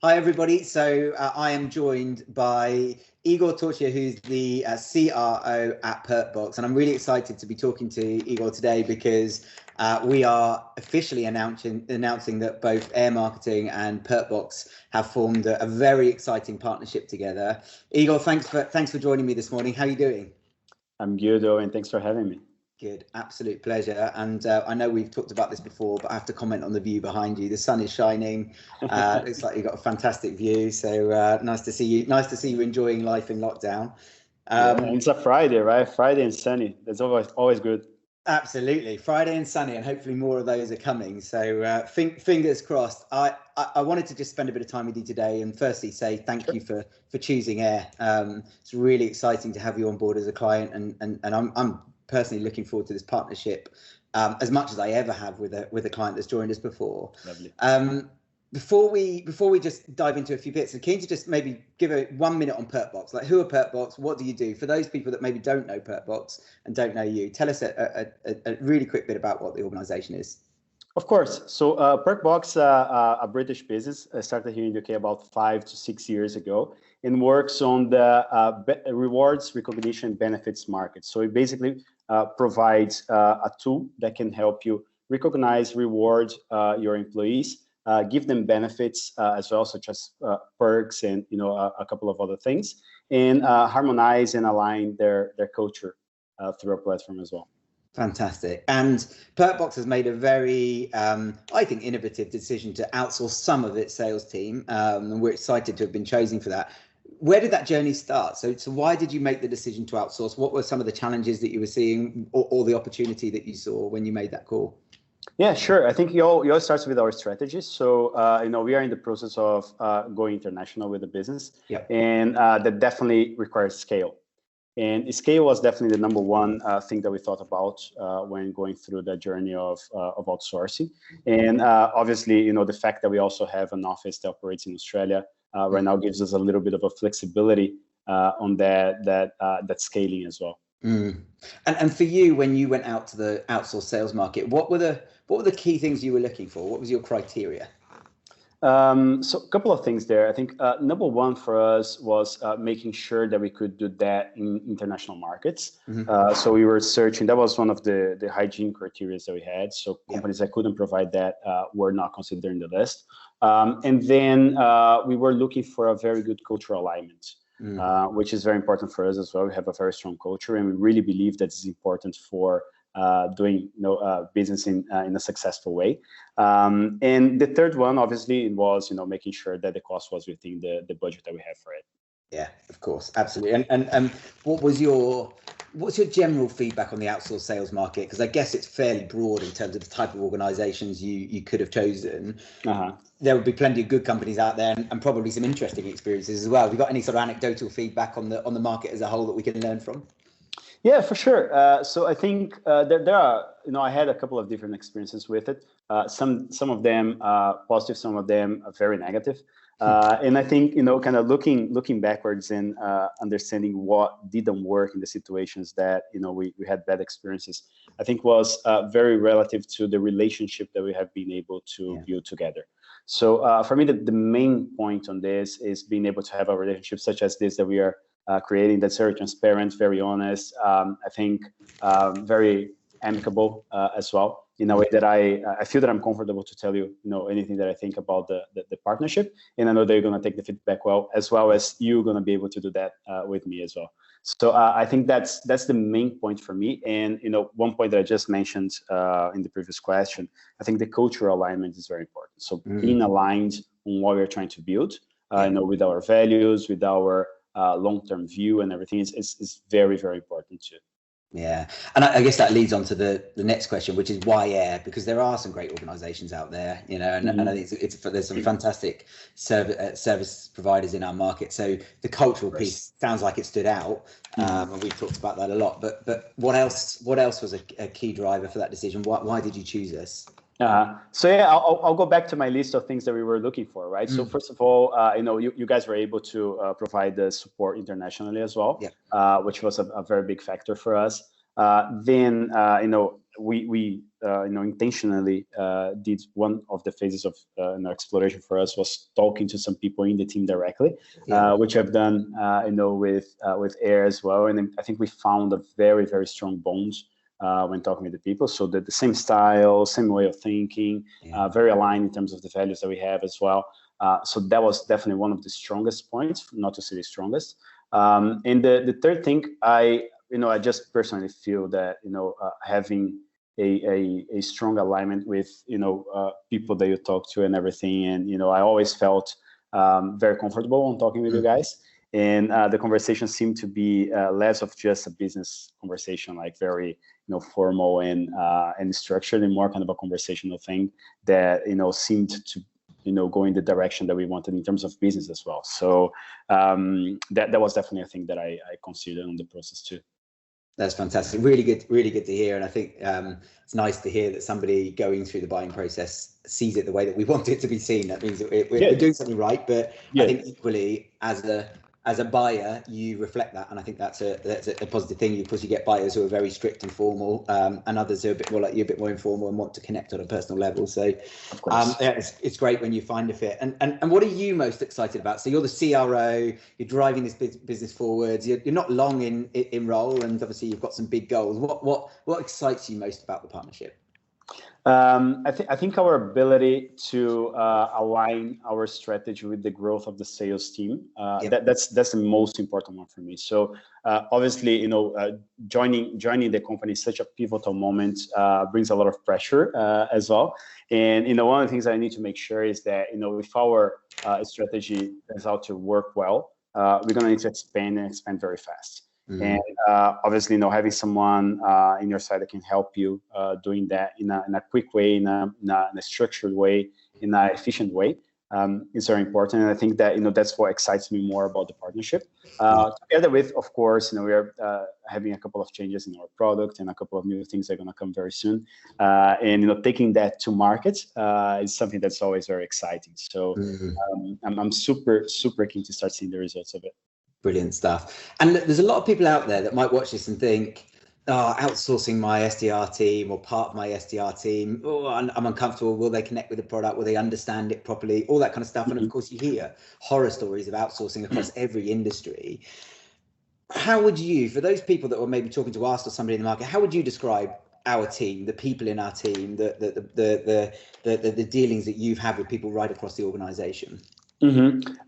Hi, everybody. So I am joined by Higor Torchia, who's the CRO at Perkbox. And I'm really excited to be talking to Higor today because we are officially announcing that both Air Marketing and Perkbox have formed a very exciting partnership together. Higor, thanks for joining me this morning. How are you doing? I'm good, Owen. Thanks for having me. Good, absolute pleasure. And I know we've talked about this before, but I have to comment on the view behind you. The sun is shining. Looks like you've got a fantastic view. So nice to see you. Nice to see you enjoying life in lockdown. It's a Friday, right? Friday and sunny. That's always good. Absolutely, Friday and sunny, and hopefully more of those are coming. So fingers crossed. I wanted to just spend a bit of time with you today, and firstly say thank you for choosing Air. It's really exciting to have you on board as a client, and I'm personally looking forward to this partnership as much as I ever have with a client that's joined us before. Lovely. Before we just dive into a few bits, I'm keen to just maybe give 1 minute on Perkbox. Like, who are Perkbox? What do you do? For those people that maybe don't know Perkbox and don't know you, tell us a really quick bit about what the organisation is. Of course. So Perkbox, a British business, started here in the UK about 5 to 6 years ago, and works on the rewards, recognition, benefits market. So it basically provides a tool that can help you recognize, reward your employees, give them benefits as well, such as perks and a couple of other things, and harmonize and align their culture through our platform as well. Fantastic. And Perkbox has made a very, I think, innovative decision to outsource some of its sales team, and we're excited to have been chosen for that. Where did that journey start? So why did you make the decision to outsource? What were some of the challenges that you were seeing, or the opportunity that you saw when you made that call? Yeah, sure. I think it all starts with our strategy. So, we are in the process of going international with the business, and that definitely requires scale. And scale was definitely the number one thing that we thought about when going through the journey of outsourcing. And obviously, the fact that we also have an office that operates in Australia right now gives us a little bit of a flexibility on that scaling as well. And for you, when you went out to the outsourced sales market, what were the key things you were looking for? What was your criteria? So a couple of things there. I think number one for us was making sure that we could do that in international markets. So we were searching. That was one of the hygiene criteria that we had. So companies that couldn't provide that were not considered in the list. And then we were looking for a very good cultural alignment. Which is very important for us as well. We have a very strong culture, and we really believe that it's important for doing business in a successful way. And the third one, obviously, was making sure that the cost was within the budget that we have for it. Yeah, of course, absolutely. And what's your general feedback on the outsourced sales market? Because I guess it's fairly broad in terms of the type of organisations you could have chosen. There would be plenty of good companies out there, and probably some interesting experiences as well. Have you got any sort of anecdotal feedback on the market as a whole that we can learn from? Yeah, for sure. So I think there are, I had a couple of different experiences with it. Some of them positive, some of them are very negative. And I think, kind of looking backwards and understanding what didn't work in the situations that, we had bad experiences, I think was very relative to the relationship that we have been able to build together. So for me, the main point on this is being able to have a relationship such as this that we are creating, that's very transparent, very honest, I think very amicable as well, in a way that I feel that I'm comfortable to tell you, anything that I think about the partnership, and I know they're going to take the feedback well, as you're going to be able to do that with me as well. So I think that's the main point for me. And one point that I just mentioned in the previous question, I think the cultural alignment is very important. So being aligned on what we're trying to build, with our values, with our long-term view and everything is very, very important too. Yeah, and I guess that leads on to the next question, which is why Air? Because there are some great organisations out there, and I think there's some fantastic service providers in our market. So the cultural piece sounds like it stood out, and we've talked about that a lot. But what else was a key driver for that decision? Why did you choose us? So yeah, I'll go back to my list of things that we were looking for, right? So first of all, you guys were able to provide the support internationally as well, which was a very big factor for us. Then, we intentionally did one of the phases of exploration for us was talking to some people in the team directly, which I've done with Air as well, and I think we found a very, very strong bond when talking with the people. So the same style, same way of thinking, very aligned in terms of the values that we have as well. So that was definitely one of the strongest points, not to say the strongest. And the third thing, I just personally feel that having a strong alignment with people that you talk to and everything, and I always felt very comfortable on talking with you guys, and the conversation seemed to be less of just a business conversation, like very formal and structured, and more kind of a conversational thing that seemed to go in the direction that we wanted in terms of business as well. So that was definitely a thing that I considered on the process too. That's fantastic. Really good to hear. And I think it's nice to hear that somebody going through the buying process sees it the way that we want it to be seen. That means that we're doing something right. But I think equally, as a buyer, you reflect that, and I think that's a positive thing. Of course, you get buyers who are very strict and formal, and others who are a bit more like you, a bit more informal and want to connect on a personal level. So, it's great when you find a fit. And what are you most excited about? So you're the CRO, you're driving this business forwards. You're not long in role, and obviously you've got some big goals. What excites you most about the partnership? I think our ability to align our strategy with the growth of the sales team, that's the most important one for me. So obviously, joining the company is such a pivotal moment, brings a lot of pressure as well. And one of the things that I need to make sure is that if our strategy turns out to work well, we're going to need to expand very fast. And obviously, having someone in your side that can help you doing that in a quick way, in a structured way, in an efficient way, is very important. And I think that that's what excites me more about the partnership. Together with, of course, we are having a couple of changes in our product and a couple of new things that are going to come very soon. And taking that to market is something that's always very exciting. So I'm super keen to start seeing the results of it. Brilliant stuff. And there's a lot of people out there that might watch this and think, outsourcing my SDR team or part of my SDR team, I'm uncomfortable. Will they connect with the product? Will they understand it properly? All that kind of stuff. And of course, you hear horror stories of outsourcing across every industry. How would you, for those people that were maybe talking to us or somebody in the market, how would you describe our team, the people in our team, the dealings that you've had with people right across the organization?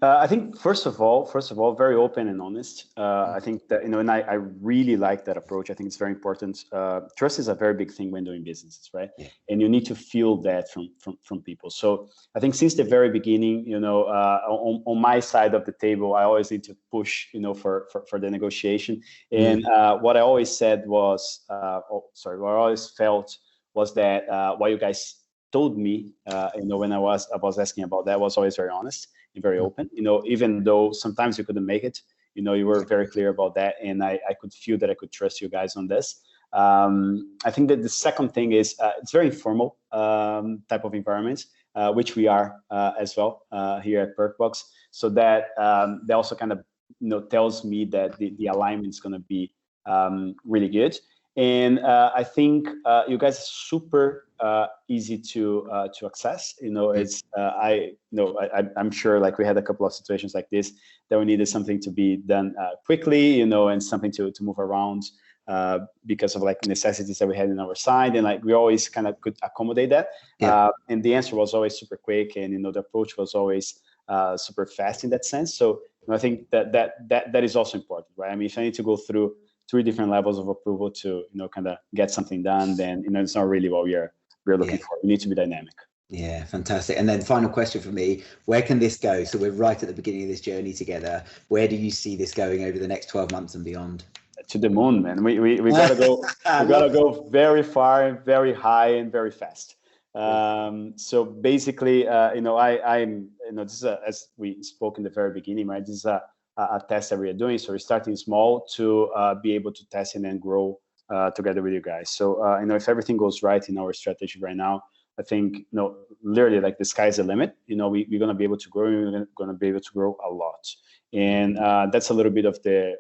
I think first of all, very open and honest. I think that and I really like that approach. I think it's very important. Trust is a very big thing when doing businesses, right? And you need to feel that from people. So I think since the very beginning, on my side of the table, I always need to push, for the negotiation. And what I always said was, what I always felt was that what you guys told me, when I was asking about that, was always very honest and very open. Even though sometimes you couldn't make it, you were very clear about that, and I could feel that I could trust you guys on this. I think that the second thing is it's very informal type of environment, which we are as well here at Perkbox. So that also kind of tells me that the alignment is going to be really good. And I think you guys are super easy to access. It's I'm sure like we had a couple of situations like this that we needed something to be done quickly, and something to move around because of like necessities that we had in our side, and like we always kind of could accommodate that. And the answer was always super quick, and the approach was always super fast in that sense. So I think that is also important, right? I mean, if I need to go through 3 different levels of approval to kind of get something done, then it's not really what we're looking for. We need to be dynamic. Yeah, fantastic. And then final question for me, where can this go? So we're right at the beginning of this journey together. Where do you see this going over the next 12 months and beyond? To the moon, man. We gotta go. We gotta go very far, very high, and very fast. So basically, I'm this is as we spoke in the very beginning, right? This is a test that we are doing. So we're starting small to be able to test and then grow together with you guys. So if everything goes right in our strategy right now, I think, literally like the sky's the limit. We're going to be able to grow, and we're going to be able to grow a lot. And that's a little bit of the,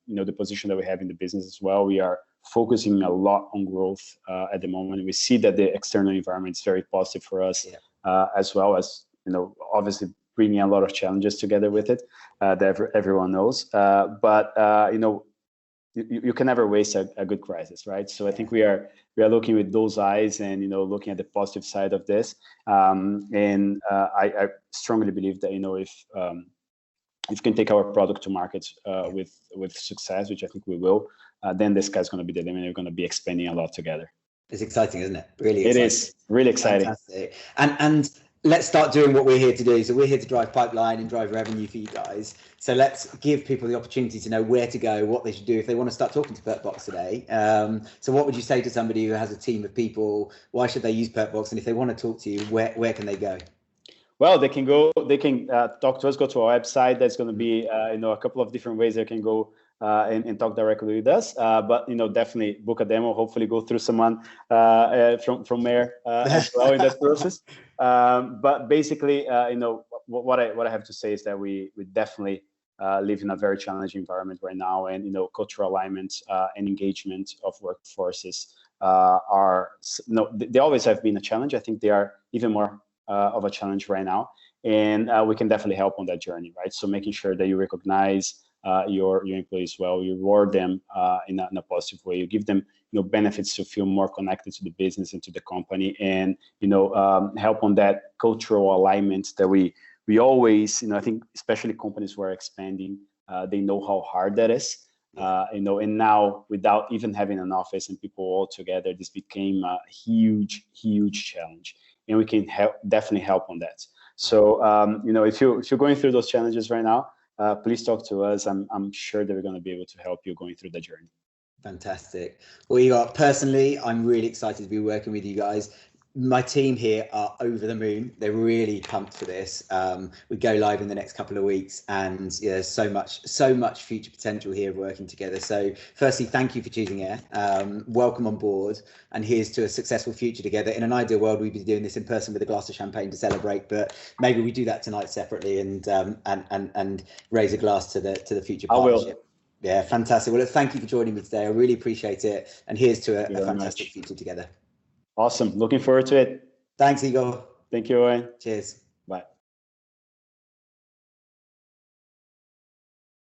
the position that we have in the business as well. We are focusing a lot on growth at the moment. We see that the external environment is very positive for us, as well as, obviously bringing a lot of challenges together with it, that everyone knows. But you can never waste a good crisis, right? So I think we are looking with those eyes and, looking at the positive side of this. And I strongly believe that, if you can take our product to market with success, which I think we will, then the sky's going to be the limit. We're going to be expanding a lot together. It's exciting, isn't it? Really exciting. It is really exciting. Fantastic. And let's start doing what we're here to do. So we're here to drive pipeline and drive revenue for you guys. So let's give people the opportunity to know where to go, what they should do if they want to start talking to Perkbox today. So what would you say to somebody who has a team of people? Why should they use Perkbox? And if they want to talk to you, where can they go? Well, they can talk to us, go to our website. There's going to be, a couple of different ways they can go and talk directly with us. But, definitely book a demo, hopefully go through someone from there as well in that process. But basically, what I have to say is that we definitely live in a very challenging environment right now. And, cultural alignment and engagement of workforces they always have been a challenge. I think they are even more of a challenge right now, and we can definitely help on that journey, right? So making sure that you recognize your employees well, you reward them in a positive way, you give them benefits to feel more connected to the business and to the company, and help on that cultural alignment that we always, I think especially companies who are expanding, they know how hard that is. And now without even having an office and people all together, this became a huge challenge. And we can definitely help on that. So, if you're going through those challenges right now, please talk to us. I'm sure that we're going to be able to help you going through the journey. Fantastic. Well, Higor, personally, I'm really excited to be working with you guys. My team here are over the moon. They're really pumped for this. We go live in the next couple of weeks, and there's so much future potential here of working together. So firstly, thank you for choosing Air. Welcome on board, and here's to a successful future together. In an ideal world, we'd be doing this in person with a glass of champagne to celebrate, but maybe we do that tonight separately and raise a glass to the future partnership. I will. Yeah, fantastic. Well, thank you for joining me today. I really appreciate it. And here's to a fantastic future together. Awesome. Looking forward to it. Thanks, Higor. Thank you, Owen. Cheers. Bye.